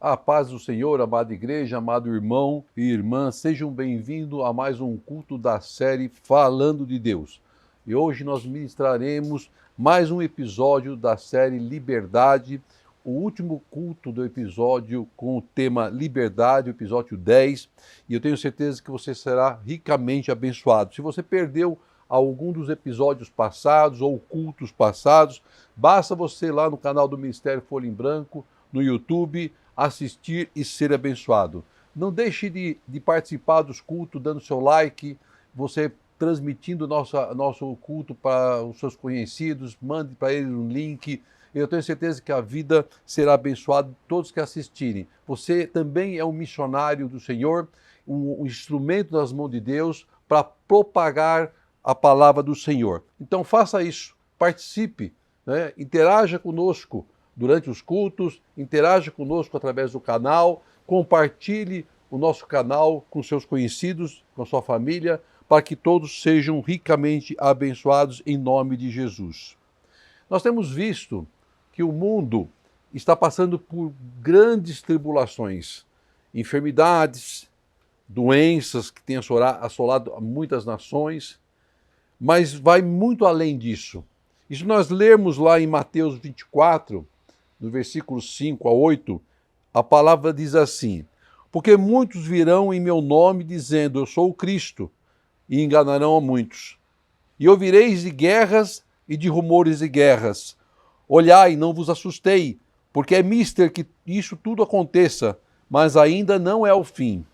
A paz do Senhor, amada igreja, amado irmão e irmã, sejam bem-vindos a mais um culto da série Falando de Deus. E hoje nós ministraremos mais um episódio da série Liberdade, o último culto do episódio com o tema Liberdade, o episódio 10, e eu tenho certeza que você será ricamente abençoado. Se você perdeu algum dos episódios passados ou cultos passados, basta você ir lá no canal do Ministério Folha em Branco, no YouTube, assistir e ser abençoado. Não deixe de participar dos cultos, dando seu like, você transmitindo nosso culto para os seus conhecidos, mande para eles um link. Eu tenho certeza que a vida será abençoada de todos que assistirem. Você também é um missionário do Senhor, um instrumento nas mãos de Deus para propagar a palavra do Senhor. Então faça isso, participe, né? Interaja conosco durante os cultos, interaja conosco através do canal, compartilhe o nosso canal com seus conhecidos, com sua família, para que todos sejam ricamente abençoados em nome de Jesus. Nós temos visto que o mundo está passando por grandes tribulações, enfermidades, doenças que têm assolado muitas nações, mas vai muito além disso. E se nós lermos lá em Mateus 24, no versículo 5 a 8, a palavra diz assim: porque muitos virão em meu nome dizendo, eu sou o Cristo, e enganarão a muitos. E ouvireis de guerras e de rumores de guerras. Olhai, não vos assustei, porque é mister que isso tudo aconteça, mas ainda não é o fim.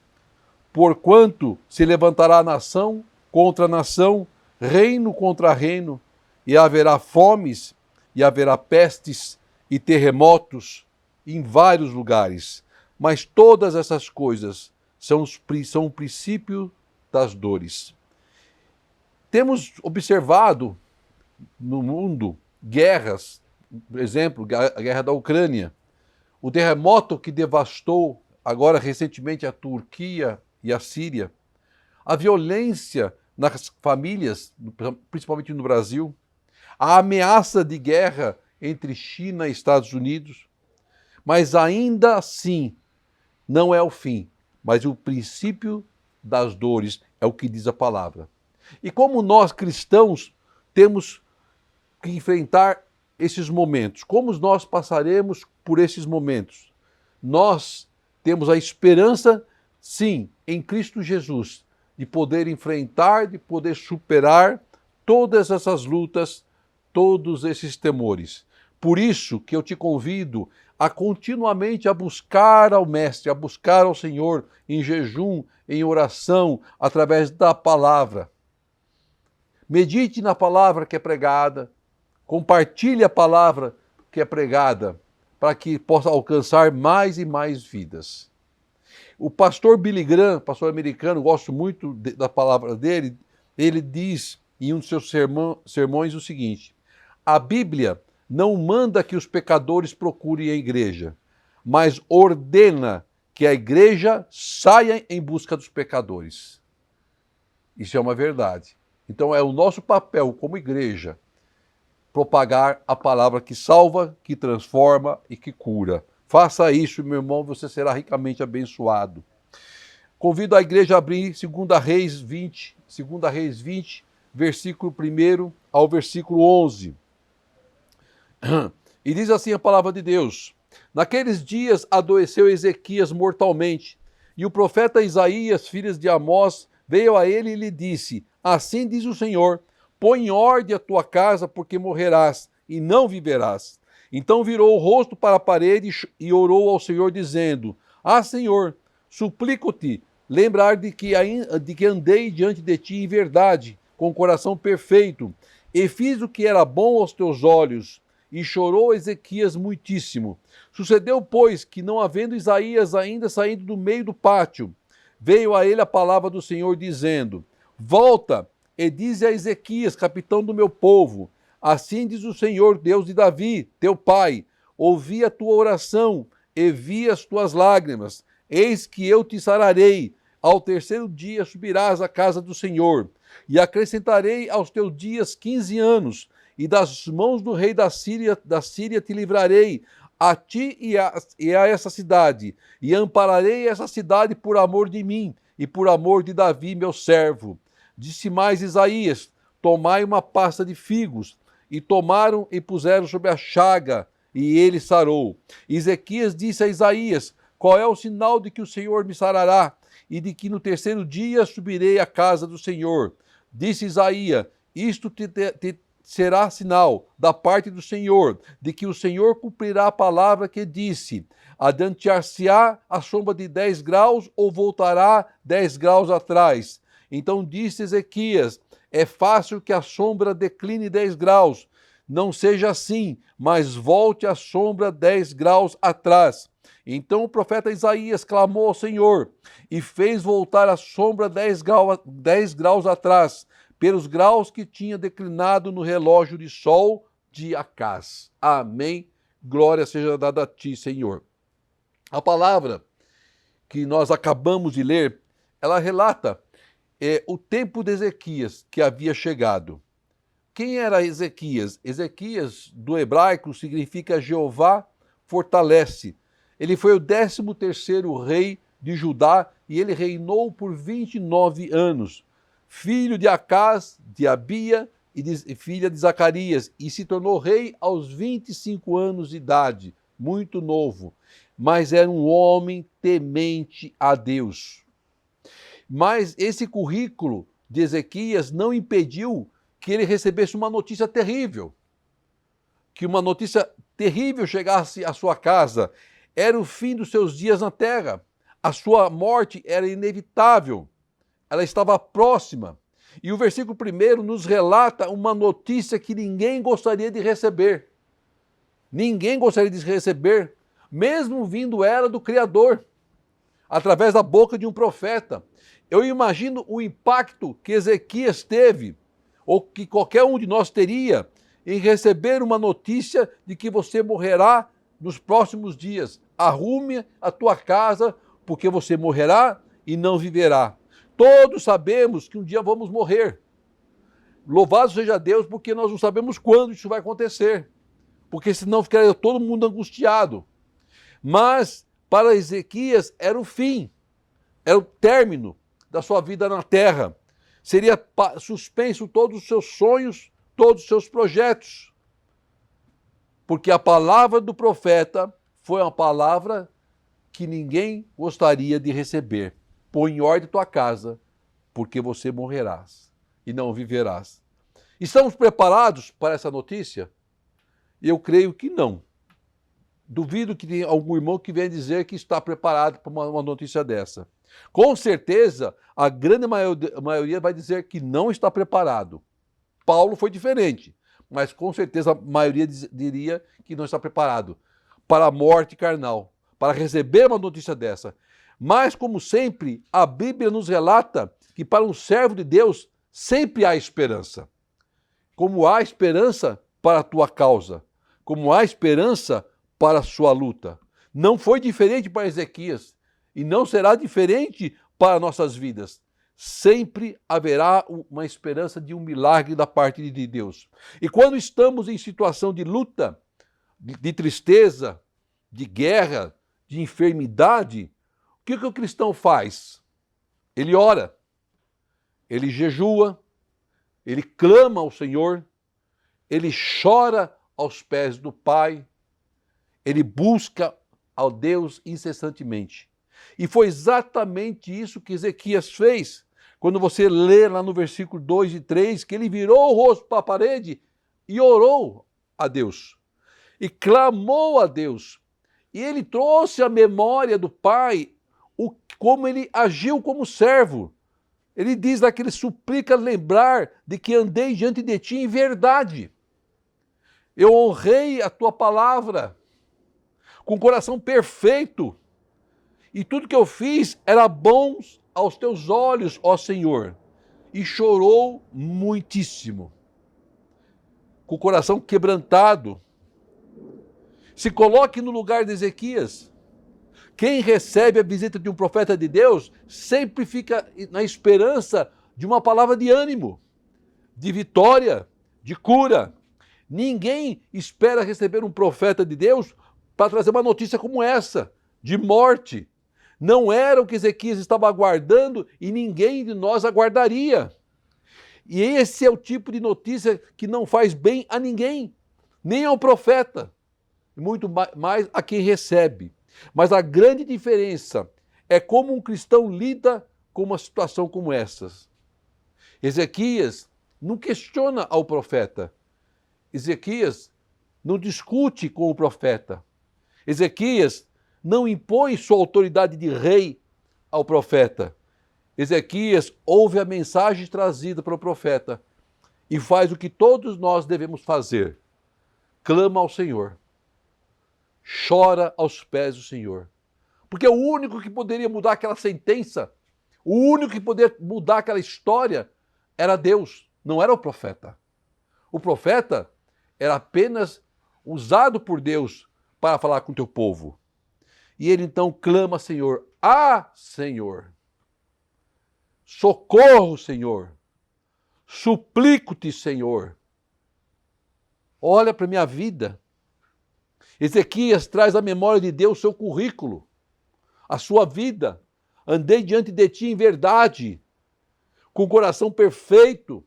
Porquanto se levantará nação contra nação, reino contra reino, e haverá fomes, e haverá pestes, e terremotos em vários lugares. Mas todas essas coisas são o princípio das dores. Temos observado no mundo guerras, por exemplo, a guerra da Ucrânia, o terremoto que devastou agora recentemente a Turquia e a Síria, a violência nas famílias, principalmente no Brasil, a ameaça de guerra entre China e Estados Unidos, mas ainda assim não é o fim, mas o princípio das dores é o que diz a palavra. E como nós cristãos temos que enfrentar esses momentos, como nós passaremos por esses momentos? Nós temos a esperança, sim, em Cristo Jesus, de poder enfrentar, de poder superar todas essas lutas, todos esses temores. Por isso que eu te convido a continuamente a buscar ao Mestre, a buscar ao Senhor em jejum, em oração, através da palavra. Medite na palavra que é pregada, compartilhe a palavra que é pregada, para que possa alcançar mais e mais vidas. O pastor Billy Graham, pastor americano, gosto muito da palavra dele, ele diz em um dos seus sermões o seguinte: a Bíblia não manda que os pecadores procurem a igreja, mas ordena que a igreja saia em busca dos pecadores. Isso é uma verdade. Então é o nosso papel como igreja propagar a palavra que salva, que transforma e que cura. Faça isso, meu irmão, você será ricamente abençoado. Convido a igreja a abrir 2 Reis 20, versículo 1 ao versículo 11. E diz assim a palavra de Deus: naqueles dias adoeceu Ezequias mortalmente, e o profeta Isaías, filho de Amós, veio a ele e lhe disse: assim diz o Senhor, põe em ordem a tua casa, porque morrerás e não viverás. Então virou o rosto para a parede e orou ao Senhor, dizendo: ah, Senhor, suplico-te, lembrar de que andei diante de ti em verdade, com coração perfeito, e fiz o que era bom aos teus olhos. E chorou Ezequias muitíssimo. Sucedeu, pois, que não havendo Isaías ainda saído do meio do pátio, veio a ele a palavra do Senhor, dizendo: volta e dize a Ezequias, capitão do meu povo, assim diz o Senhor, Deus de Davi, teu pai, ouvi a tua oração e vi as tuas lágrimas. Eis que eu te sararei. Ao terceiro dia subirás à casa do Senhor, e acrescentarei aos teus dias 15 anos, e das mãos do rei da Síria te livrarei, a ti e a essa cidade, e ampararei essa cidade por amor de mim e por amor de Davi, meu servo. Disse mais Isaías: tomai uma pasta de figos, e tomaram e puseram sobre a chaga, e ele sarou. Ezequias disse a Isaías: qual é o sinal de que o Senhor me sarará, e de que no terceiro dia subirei à casa do Senhor? Disse Isaías: isto te será sinal da parte do Senhor, de que o Senhor cumprirá a palavra que disse. Adiantar-se-á a sombra de 10 graus ou voltará 10 graus atrás? Então disse Ezequias: é fácil que a sombra decline 10 graus. Não seja assim, mas volte a sombra 10 graus atrás. Então o profeta Isaías clamou ao Senhor e fez voltar a sombra 10 graus atrás, pelos graus que tinha declinado no relógio de sol de Acaz. Amém. Glória seja dada a ti, Senhor. A palavra que nós acabamos de ler, ela relata o tempo de Ezequias que havia chegado. Quem era Ezequias? Ezequias, do hebraico, significa Jeová fortalece. Ele foi o 13º rei de Judá e ele reinou por 29 anos. Filho de Acaz, de Abia e filha de Zacarias, e se tornou rei aos 25 anos de idade, muito novo. Mas era um homem temente a Deus. Mas esse currículo de Ezequias não impediu que ele recebesse uma notícia terrível. Que uma notícia terrível chegasse à sua casa. Era o fim dos seus dias na terra. A sua morte era inevitável. Ela estava próxima. E o versículo 1 nos relata uma notícia que ninguém gostaria de receber. Ninguém gostaria de receber, mesmo vindo ela do Criador, através da boca de um profeta. Eu imagino o impacto que Ezequias teve, ou que qualquer um de nós teria, em receber uma notícia de que você morrerá nos próximos dias. Arrume a tua casa, porque você morrerá e não viverá. Todos sabemos que um dia vamos morrer. Louvado seja Deus, porque nós não sabemos quando isso vai acontecer. Porque senão ficaria todo mundo angustiado. Mas para Ezequias era o fim, era o término da sua vida na terra. Seria suspenso todos os seus sonhos, todos os seus projetos. Porque a palavra do profeta foi uma palavra que ninguém gostaria de receber. Põe em ordem tua casa, porque você morrerás e não viverás. Estamos preparados para essa notícia? Eu creio que não. Duvido que tenha algum irmão que venha dizer que está preparado para uma notícia dessa. Com certeza, a grande maioria vai dizer que não está preparado. Paulo foi diferente, mas com certeza a maioria diria que não está preparado para a morte carnal, para receber uma notícia dessa. Mas, como sempre, a Bíblia nos relata que para um servo de Deus sempre há esperança. Como há esperança para a tua causa, como há esperança para a sua luta. Não foi diferente para Ezequias e não será diferente para nossas vidas. Sempre haverá uma esperança de um milagre da parte de Deus. E quando estamos em situação de luta, de tristeza, de guerra, de enfermidade, o que o cristão faz? Ele ora, ele jejua, ele clama ao Senhor, ele chora aos pés do Pai, ele busca ao Deus incessantemente. E foi exatamente isso que Ezequias fez. Quando você lê lá no versículo 2 e 3, que ele virou o rosto para a parede e orou a Deus. E clamou a Deus. E ele trouxe à memória do Pai como ele agiu como servo. Ele diz lá que ele suplica lembrar de que andei diante de ti em verdade. Eu honrei a tua palavra com coração perfeito. E tudo que eu fiz era bom aos teus olhos, ó Senhor. E chorou muitíssimo, com o coração quebrantado. Se coloque no lugar de Ezequias. Quem recebe a visita de um profeta de Deus sempre fica na esperança de uma palavra de ânimo, de vitória, de cura. Ninguém espera receber um profeta de Deus para trazer uma notícia como essa, de morte. Não era o que Ezequias estava aguardando e ninguém de nós aguardaria. E esse é o tipo de notícia que não faz bem a ninguém, nem ao profeta, muito mais a quem recebe. Mas a grande diferença é como um cristão lida com uma situação como essas. Ezequias não questiona ao profeta. Ezequias não discute com o profeta. Ezequias não impõe sua autoridade de rei ao profeta. Ezequias ouve a mensagem trazida para o profeta e faz o que todos nós devemos fazer. Clama ao Senhor. Chora aos pés do Senhor. Porque o único que poderia mudar aquela sentença, o único que poderia mudar aquela história era Deus, não era o profeta. O profeta era apenas usado por Deus para falar com o teu povo. E ele então clama, Senhor, Senhor, socorro, Senhor, suplico-te, Senhor. Olha para a minha vida. Ezequias traz à memória de Deus seu currículo, a sua vida. Andei diante de ti em verdade, com o coração perfeito,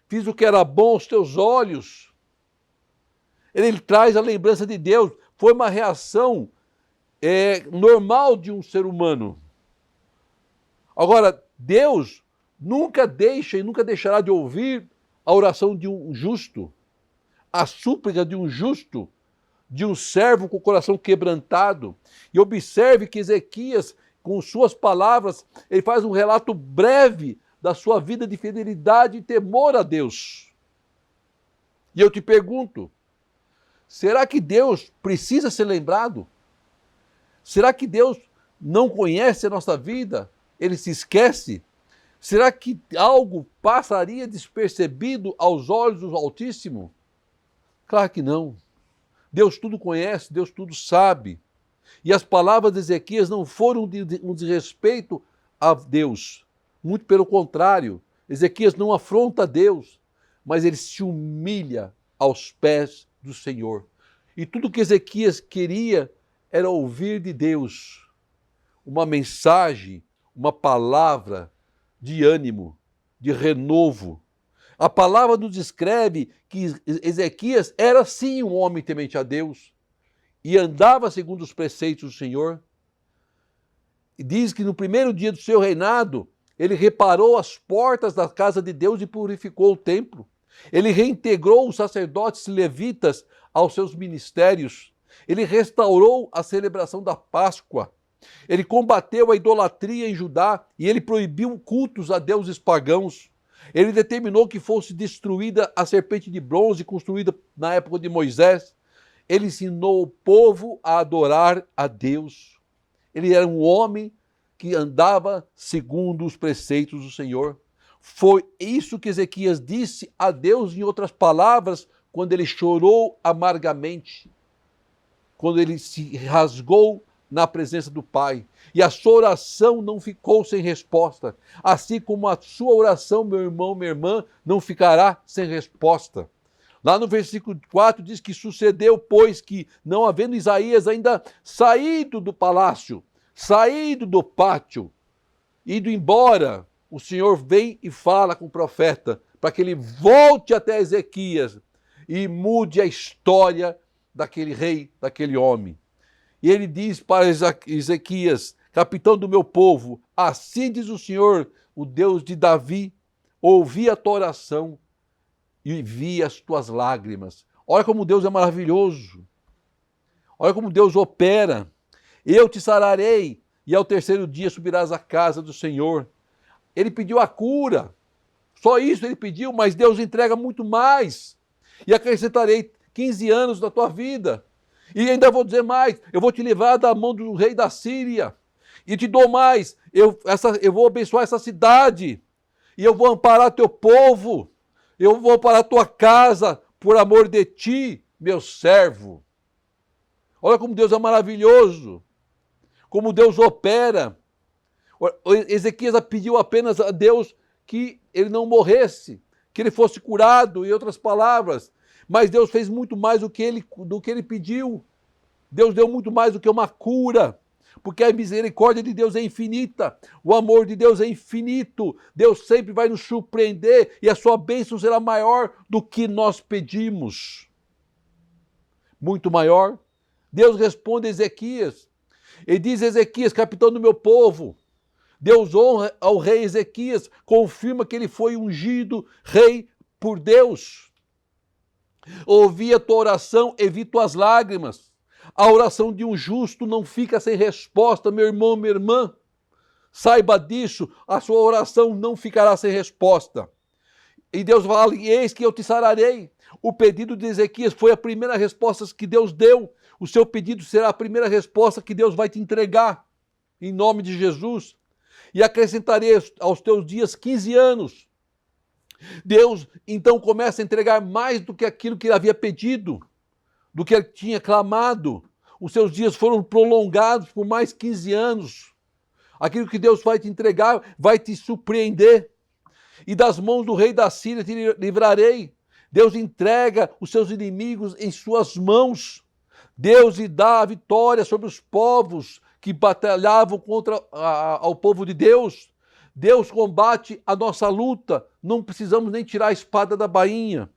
fiz o que era bom aos teus olhos. Ele traz a lembrança de Deus. Foi uma reação normal de um ser humano. Agora, Deus nunca deixa e nunca deixará de ouvir a oração de um justo, a súplica de um justo, de um servo com o coração quebrantado. E observe que Ezequias, com suas palavras, ele faz um relato breve da sua vida de fidelidade e temor a Deus. E eu te pergunto, será que Deus precisa ser lembrado? Será que Deus não conhece a nossa vida? Ele se esquece? Será que algo passaria despercebido aos olhos do Altíssimo? Claro que não. Deus tudo conhece, Deus tudo sabe. E as palavras de Ezequias não foram um desrespeito a Deus. Muito pelo contrário, Ezequias não afronta Deus, mas ele se humilha aos pés do Senhor. E tudo que Ezequias queria era ouvir de Deus uma mensagem, uma palavra de ânimo, de renovo. A palavra nos descreve que Ezequias era sim um homem temente a Deus e andava segundo os preceitos do Senhor. E diz que no primeiro dia do seu reinado, ele reparou as portas da casa de Deus e purificou o templo. Ele reintegrou os sacerdotes levitas aos seus ministérios. Ele restaurou a celebração da Páscoa. Ele combateu a idolatria em Judá e ele proibiu cultos a deuses pagãos. Ele determinou que fosse destruída a serpente de bronze construída na época de Moisés. Ele ensinou o povo a adorar a Deus. Ele era um homem que andava segundo os preceitos do Senhor. Foi isso que Ezequias disse a Deus, em outras palavras, quando ele chorou amargamente, quando ele se rasgou na presença do Pai. E a sua oração não ficou sem resposta, assim como a sua oração, meu irmão, minha irmã, não ficará sem resposta. Lá no versículo 4 diz que sucedeu, pois, que não havendo Isaías ainda saído do palácio, saído do pátio, ido embora, o Senhor vem e fala com o profeta para que ele volte até Ezequias e mude a história daquele rei, daquele homem. E ele diz para Ezequias, capitão do meu povo, assim diz o Senhor, o Deus de Davi, ouvi a tua oração e vi as tuas lágrimas. Olha como Deus é maravilhoso. Olha como Deus opera. Eu te sararei e ao terceiro dia subirás à casa do Senhor. Ele pediu a cura. Só isso ele pediu, mas Deus entrega muito mais. E acrescentarei 15 anos da tua vida. E ainda vou dizer mais, eu vou te livrar da mão do rei da Síria. E te dou mais, eu vou abençoar essa cidade. E eu vou amparar teu povo. Eu vou amparar tua casa por amor de ti, meu servo. Olha como Deus é maravilhoso. Como Deus opera. Ezequias pediu apenas a Deus que ele não morresse, que ele fosse curado, em outras palavras. Mas Deus fez muito mais do que ele pediu. Deus deu muito mais do que uma cura, porque a misericórdia de Deus é infinita, o amor de Deus é infinito, Deus sempre vai nos surpreender e a sua bênção será maior do que nós pedimos. Muito maior. Deus responde a Ezequias, e diz: Ezequias, capitão do meu povo. Deus honra ao rei Ezequias, confirma que ele foi ungido rei por Deus. Ouvi a tua oração, evito as lágrimas. A oração de um justo não fica sem resposta, meu irmão, minha irmã. Saiba disso, a sua oração não ficará sem resposta. E Deus fala: eis que eu te sararei. O pedido de Ezequias foi a primeira resposta que Deus deu. O seu pedido será a primeira resposta que Deus vai te entregar, em nome de Jesus. E acrescentarei aos teus dias 15 anos. Deus então começa a entregar mais do que aquilo que ele havia pedido, do que ele tinha clamado. Os seus dias foram prolongados por mais 15 anos. Aquilo que Deus vai te entregar vai te surpreender. E das mãos do rei da Síria te livrarei. Deus entrega os seus inimigos em suas mãos. Deus lhe dá a vitória sobre os povos que batalhavam contra ao povo de Deus. Deus combate a nossa luta, não precisamos nem tirar a espada da bainha.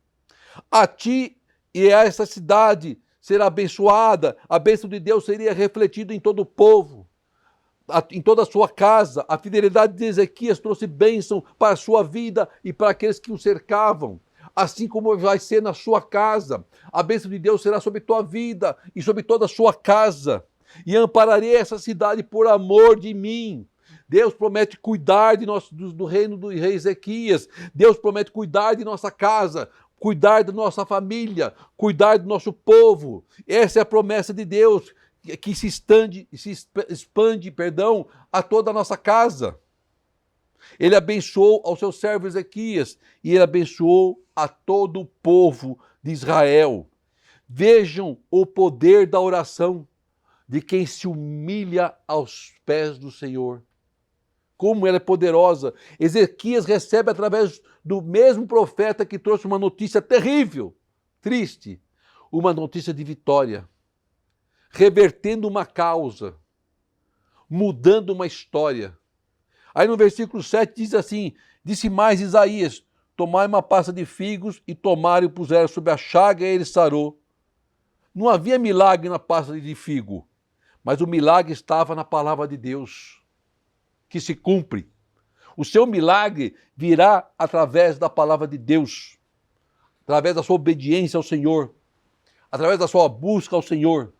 A ti e a essa cidade será abençoada, a bênção de Deus seria refletida em todo o povo, em toda a sua casa. A fidelidade de Ezequias trouxe bênção para a sua vida e para aqueles que o cercavam. Assim como vai ser na sua casa, a bênção de Deus será sobre tua vida e sobre toda a sua casa. E ampararei essa cidade por amor de mim. Deus promete cuidar do reino do rei Ezequias. Deus promete cuidar de nossa casa, cuidar da nossa família, cuidar do nosso povo. Essa é a promessa de Deus que se expande a toda a nossa casa. Ele abençoou ao seu servo Ezequias e ele abençoou a todo o povo de Israel. Vejam o poder da oração de quem se humilha aos pés do Senhor. Como ela é poderosa. Ezequias recebe através do mesmo profeta que trouxe uma notícia terrível, triste, uma notícia de vitória, revertendo uma causa, mudando uma história. Aí no versículo 7 diz assim: disse mais Isaías: tomai uma pasta de figos e tomaram e puseram sobre a chaga e ele sarou. Não havia milagre na pasta de figo, mas o milagre estava na palavra de Deus, que se cumpre. O seu milagre virá através da palavra de Deus, através da sua obediência ao Senhor, através da sua busca ao Senhor.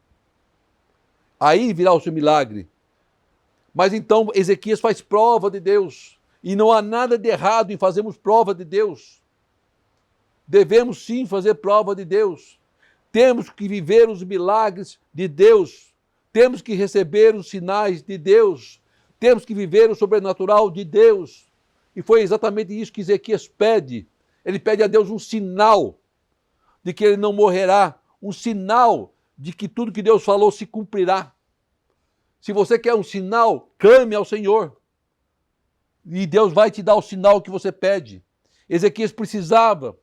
Aí virá o seu milagre. Mas então Ezequias faz prova de Deus, e não há nada de errado em fazermos prova de Deus. Devemos sim fazer prova de Deus. Temos que viver os milagres de Deus. Temos que receber os sinais de Deus. Temos que viver o sobrenatural de Deus. E foi exatamente isso que Ezequias pede. Ele pede a Deus um sinal de que ele não morrerá, um sinal de que tudo que Deus falou se cumprirá. Se você quer um sinal, clame ao Senhor. E Deus vai te dar o sinal que você pede. Ezequias precisava.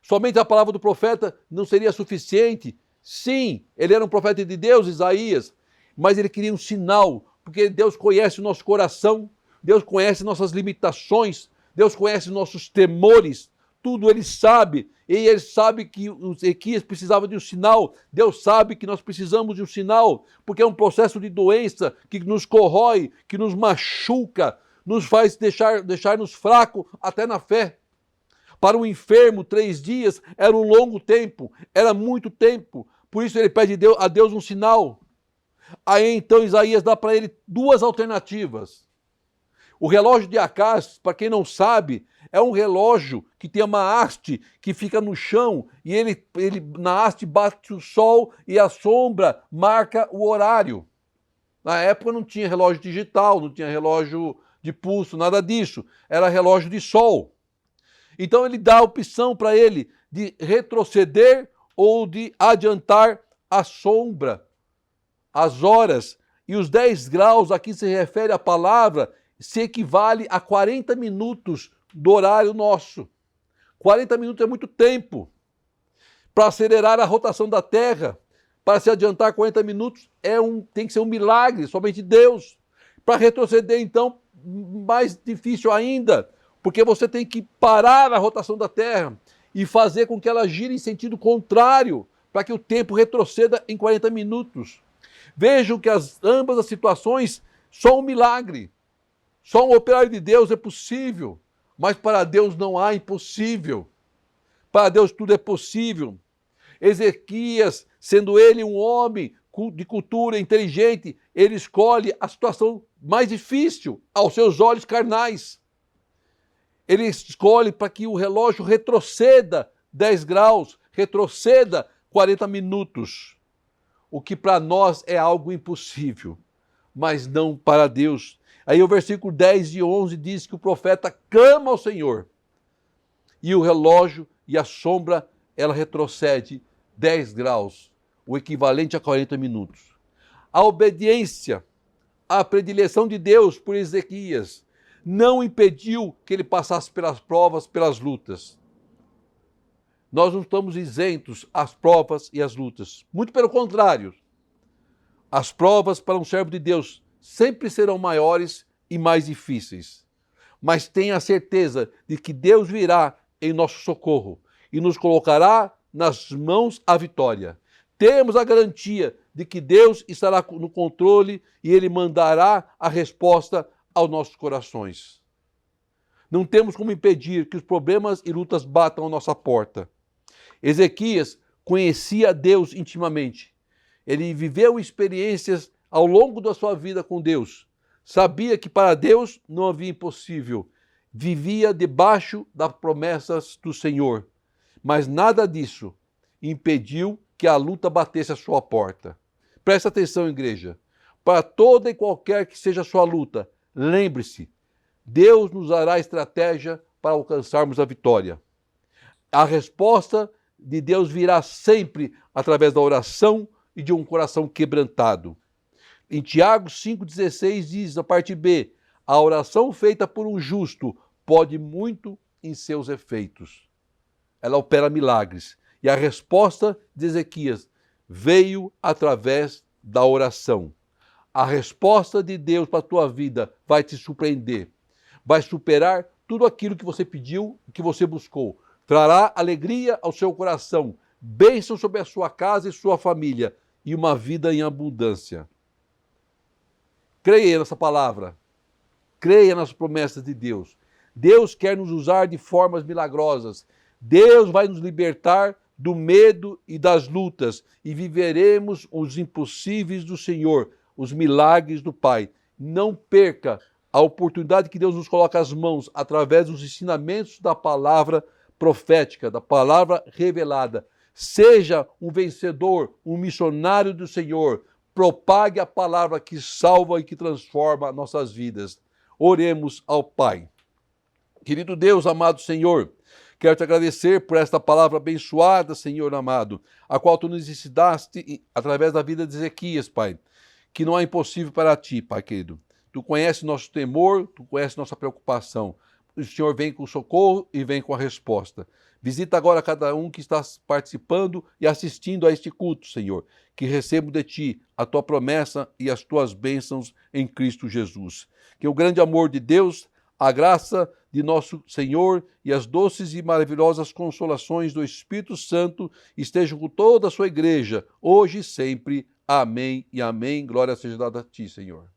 Somente a palavra do profeta não seria suficiente. Sim, ele era um profeta de Deus, Isaías, mas ele queria um sinal, porque Deus conhece o nosso coração, Deus conhece nossas limitações, Deus conhece nossos temores, tudo ele sabe, e ele sabe que o Ezequias precisava de um sinal. Deus sabe que nós precisamos de um sinal, porque é um processo de doença que nos corrói, que nos machuca, nos faz deixar-nos fracos até na fé. Para um enfermo, 3 dias era um longo tempo, era muito tempo. Por isso ele pede a Deus um sinal. Aí então Isaías dá para ele 2 alternativas. O relógio de Acás, para quem não sabe, é um relógio que tem uma haste que fica no chão e ele na haste bate o sol e a sombra marca o horário. Na época não tinha relógio digital, não tinha relógio de pulso, nada disso. Era relógio de sol. Então ele dá a opção para ele de retroceder ou de adiantar a sombra, as horas. E os 10 graus, aqui se refere à palavra, se equivale a 40 minutos do horário nosso. 40 minutos é muito tempo para acelerar a rotação da Terra, Para se adiantar 40 minutos tem que ser um milagre, somente Deus. Para retroceder, então, mais difícil ainda, porque você tem que parar a rotação da Terra e fazer com que ela gire em sentido contrário, para que o tempo retroceda em 40 minutos. Vejam que ambas as situações são um milagre. Só um operário de Deus é possível, mas para Deus não há impossível. Para Deus tudo é possível. Ezequias, sendo ele um homem de cultura inteligente, ele escolhe a situação mais difícil aos seus olhos carnais. Ele escolhe para que o relógio retroceda 10 graus, retroceda 40 minutos. O que para nós é algo impossível, mas não para Deus. Aí o versículo 10 e 11 diz que o profeta clama ao Senhor e o relógio e a sombra, ela retrocede 10 graus, o equivalente a 40 minutos. A obediência, a predileção de Deus por Ezequias não impediu que ele passasse pelas provas, pelas lutas. Nós não estamos isentos às provas e às lutas. Muito pelo contrário. As provas para um servo de Deus sempre serão maiores e mais difíceis. Mas tenha a certeza de que Deus virá em nosso socorro e nos colocará nas mãos a vitória. Temos a garantia de que Deus estará no controle e Ele mandará a resposta aos nossos corações. Não temos como impedir que os problemas e lutas batam à nossa porta. Ezequias conhecia Deus intimamente. Ele viveu experiências ao longo da sua vida com Deus. Sabia que para Deus não havia impossível. Vivia debaixo das promessas do Senhor. Mas nada disso impediu que a luta batesse à sua porta. Presta atenção, igreja. Para toda e qualquer que seja a sua luta, lembre-se, Deus nos dará estratégia para alcançarmos a vitória. A resposta de Deus virá sempre através da oração e de um coração quebrantado. Em Tiago 5,16 diz, a parte B, a oração feita por um justo pode muito em seus efeitos. Ela opera milagres. E a resposta de Ezequias veio através da oração. A resposta de Deus para a tua vida vai te surpreender. Vai superar tudo aquilo que você pediu, que você buscou. Trará alegria ao seu coração, bênção sobre a sua casa e sua família e uma vida em abundância. Creia nessa palavra. Creia nas promessas de Deus. Deus quer nos usar de formas milagrosas. Deus vai nos libertar do medo e das lutas e viveremos os impossíveis do Senhor, os milagres do Pai. Não perca a oportunidade que Deus nos coloca às mãos através dos ensinamentos da palavra profética, da palavra revelada. Seja um vencedor, um missionário do Senhor. Propague a palavra que salva e que transforma nossas vidas. Oremos ao Pai. Querido Deus, amado Senhor, quero te agradecer por esta palavra abençoada, Senhor amado, a qual tu nos ensinaste através da vida de Ezequias, Pai, que não é impossível para ti, Pai querido. Tu conheces nosso temor, tu conheces nossa preocupação. O Senhor vem com socorro e vem com a resposta. Visita agora cada um que está participando e assistindo a este culto, Senhor, que recebo de ti a tua promessa e as tuas bênçãos em Cristo Jesus. Que o grande amor de Deus, a graça de nosso Senhor e as doces e maravilhosas consolações do Espírito Santo estejam com toda a sua igreja, hoje e sempre. Amém e amém. Glória seja dada a ti, Senhor.